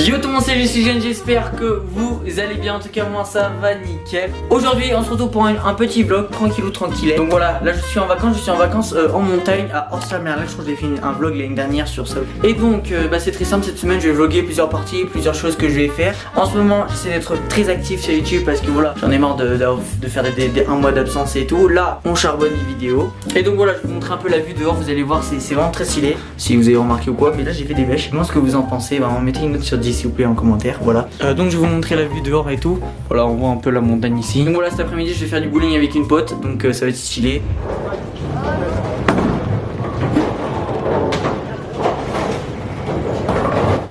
Yo tout le monde, salut, je suis Jeanne, j'espère que vous allez bien, en tout cas moi ça va nickel. Aujourd'hui on se retrouve pour un petit vlog tranquille. Donc voilà, là je suis en vacances en montagne à Hors-sur-Mer. Là je crois que j'ai fait un vlog l'année dernière sur ça. Et donc c'est très simple, cette semaine je vais vlogger plusieurs parties, plusieurs choses que je vais faire. En ce moment j'essaie d'être très actif sur YouTube parce que voilà, j'en ai marre de faire un mois d'absence et tout. Là on charbonne des vidéos. Et donc voilà, je vais vous montrer un peu la vue dehors, vous allez voir, c'est vraiment très stylé. Si vous avez remarqué ou quoi, mais là j'ai fait des bêches. Moi ce que vous en pensez, bah, mettez une note sur 10 s'il vous plaît en commentaire. Voilà. Donc je vais vous montrer la vue dehors et tout. Voilà, on voit un peu la montagne ici. Donc voilà, cet après-midi je vais faire du bowling avec une pote. Donc ça va être stylé.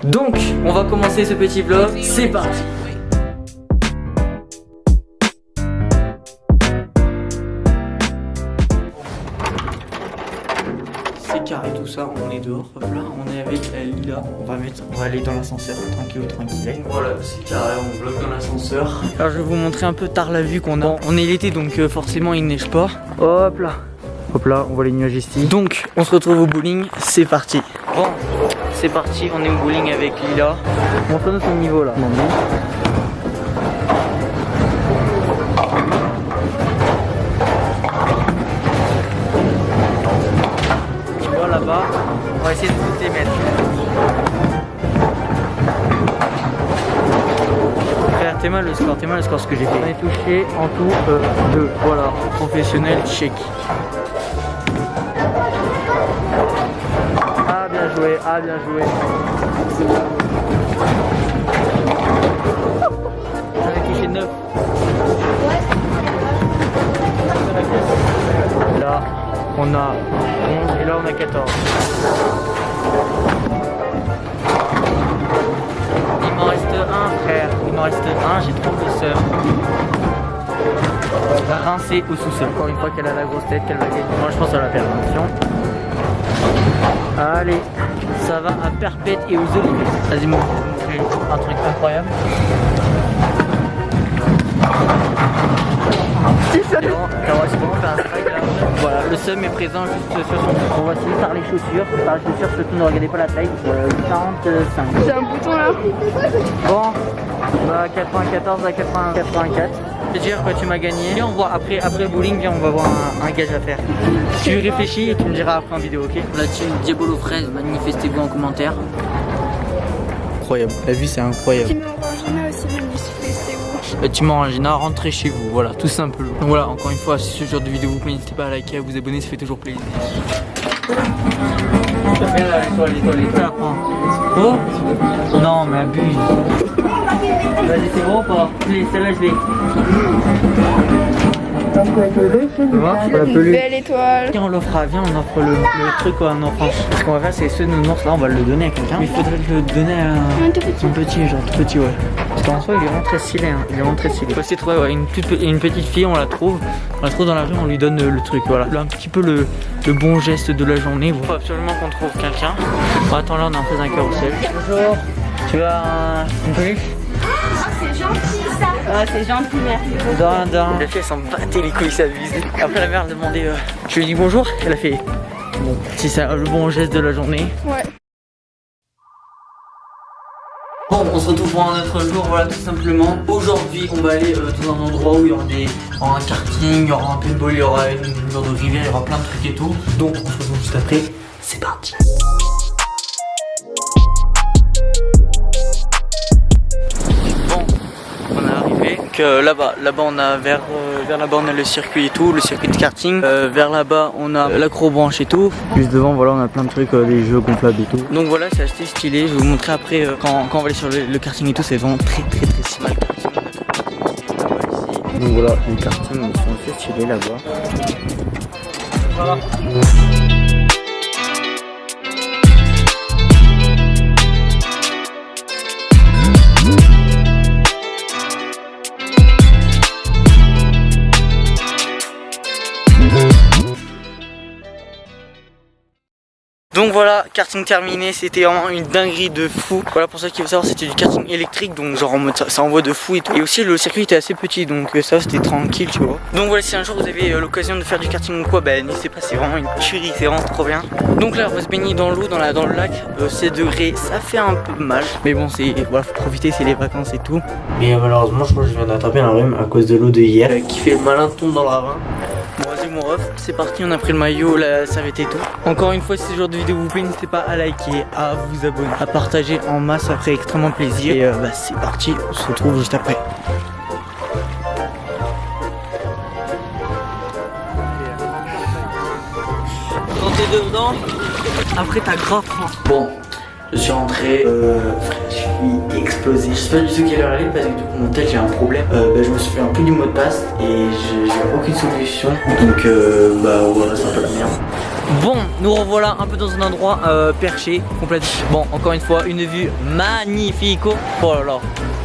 Donc on va commencer ce petit vlog. C'est parti. C'est carré tout ça, on est dehors, hop là, on est avec Lila, on va aller dans l'ascenseur, tranquille. Voilà, c'est carré, on bloque dans l'ascenseur. Alors je vais vous montrer un peu tard la vue qu'on a. On est l'été donc forcément il neige pas. Hop là, on voit les nuages ici. Donc on se retrouve au bowling, c'est parti. Bon, c'est parti, on est au bowling avec Lila. Montre-nous ton niveau là. Là-bas, on va essayer de toutes les mettre. Frère, t'es mal le score ce que j'ai fait. On est touché en tout 2. Voilà, professionnel, check. Ah bien joué, J'en ai touché 9. Là, on a 11 et là on a 14. Il m'en reste un frère, j'ai trop de seum. On va rincer au sous-sol. Encore une fois qu'elle a la grosse tête, qu'elle va gagner. Moi je pense qu'elle va faire attention. Allez, ça va à Perpète et aux Oliviers. Vas-y, moi je vais vous montrer un truc incroyable. C'est bon, faire un strike là. Voilà, le seum est présent juste sur son. On va essayer par les chaussures. Surtout ne regardez pas la taille. 45. C'est un bouton là. Bon, bah 94 à 84. Je veux dire quoi, tu m'as gagné. Et on voit après bowling, viens, on va voir un gage à faire. Tu réfléchis et tu me diras après en vidéo, ok? La team Diabolo Fraise, manifestez-vous en commentaire. Incroyable, la vue c'est incroyable. Team Orangina aussi, manifestez-vous. Team Orangina, rentrez chez vous, voilà, tout simplement. Donc voilà, encore une fois, si ce genre de vidéo vous plaît, n'hésitez pas à liker, à vous abonner, ça fait toujours plaisir. L'étoile. Oh non, mais abuse. Vas-y, c'est bon ou pas? Celle-là, je l'ai. Une belle étoile. Viens, on l'offre, on offre le truc en offrande. Ce qu'on va faire, c'est ce nounours là, on va le donner à quelqu'un. Mais il faudrait le donner à un petit, genre tout petit, ouais. Parce qu'en soi, il est vraiment très stylé, hein. Il faut essayer de trouver une petite fille, on la trouve dans la rue, on lui donne le truc, voilà. Un petit peu le bon geste de la journée. Il faut absolument qu'on trouve quelqu'un. Bon, attends, là, on est en face d'un carrousel. Bonjour, tu as une peluche? C'est gentil ça. Ah, c'est gentil, merci. La fille elle s'en battait les couilles, s'abuse. Après la mère elle a demandé, je lui ai dit bonjour, elle a fait bon, si c'est le bon geste de la journée. Ouais. Bon, on se retrouve pour un autre jour, voilà tout simplement. Aujourd'hui on va aller dans un endroit où il y aura un karting, il y aura un paintball, il y aura une genre de rivière, il y aura plein de trucs et tout. Donc on se retrouve juste après, c'est parti. Là-bas on a vers là-bas on a le circuit et tout, le circuit de karting. Vers là-bas on a l'acrobranche et tout. Juste devant voilà on a plein de trucs, des jeux gonflables et tout. Donc voilà c'est assez stylé. Je vais vous montrer après quand on va aller sur le karting et tout. C'est vraiment très stylé. Donc voilà les kartings sont assez stylés là-bas. Voilà. Donc voilà, karting terminé, c'était vraiment une dinguerie de fou. Voilà, pour ça qu'il faut savoir, c'était du karting électrique, donc genre en mode ça envoie de fou et tout. Et aussi le circuit était assez petit, donc ça c'était tranquille, tu vois. Donc voilà, si un jour vous avez l'occasion de faire du karting ou quoi, bah n'hésitez pas, c'est vraiment une tuerie, c'est vraiment trop bien. Donc là on va se baigner dans l'eau, dans le lac, 7 degrés, ça fait un peu mal. Mais bon, c'est voilà, faut profiter, c'est les vacances et tout. Mais malheureusement, je crois que je viens d'attraper un rhume à cause de l'eau de hier qui fait le malin tombe dans le ravin. Bon, vas-y mon ref, c'est parti, on a pris le maillot, la serviette et tout. Encore une fois, si ce genre de vidéo vous plaît, n'hésitez pas à liker, à vous abonner, à partager en masse, ça ferait extrêmement plaisir. Et bah c'est parti, on se retrouve juste après. Quand t'es dedans, après t'as grave faim. Bon, je suis rentré, je suis explosé. Je sais pas du tout quelle heure elle est parce que du coup mon tel j'ai un problème. Je me suis fait un peu du mot de passe et j'ai aucune solution. Donc bah voilà, c'est un peu la merde. Bon, nous revoilà un peu dans un endroit perché, complètement. Bon, encore une fois, une vue magnifique. Oh là là,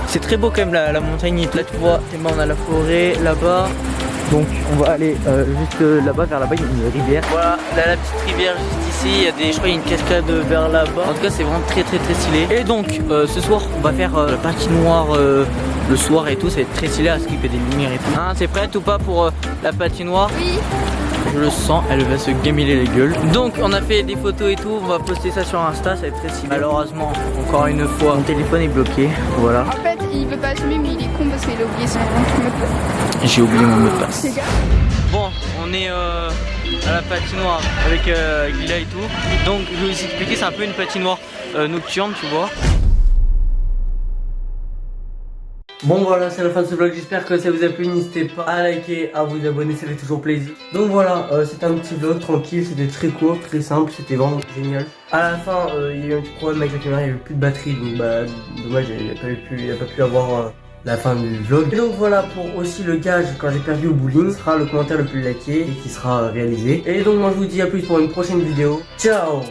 c'est très beau quand même la montagne. Là tu vois, on a la forêt là-bas. Donc on va aller juste là-bas, vers là-bas, il y a une rivière. Voilà, là la petite rivière juste ici, il y a des, je crois, il y a une cascade vers là-bas. En tout cas c'est vraiment très stylé. Et donc ce soir on va faire la patinoire le soir et tout, ça va être très stylé à ce qu'il y a des lumières et tout. Hein, c'est prête ou pas pour la patinoire? Oui. Je le sens, elle va se gamiler les gueules. Donc on a fait des photos et tout, on va poster ça sur Insta, ça va être très stylé. Malheureusement, encore une fois, mon téléphone est bloqué, voilà. En fait, il veut pas assumer, mais il est con parce qu'il a oublié son mot de passe. J'ai oublié mon mot de passe. C'est gars. Bon, on est à la patinoire avec Lila et tout. Donc je vais vous expliquer, c'est un peu une patinoire nocturne, tu vois. Bon voilà, c'est la fin de ce vlog, j'espère que ça vous a plu, n'hésitez pas à liker, à vous abonner, ça fait toujours plaisir. Donc voilà, c'était un petit vlog tranquille, c'était très court, très simple, c'était vraiment génial. À la fin, il y a eu un petit problème avec la caméra, il n'y avait plus de batterie, donc bah dommage, il n'a pas pu avoir la fin du vlog. Et donc voilà, pour aussi le gage quand j'ai perdu au bowling, ce sera le commentaire le plus liké et qui sera réalisé. Et donc moi je vous dis à plus pour une prochaine vidéo, ciao.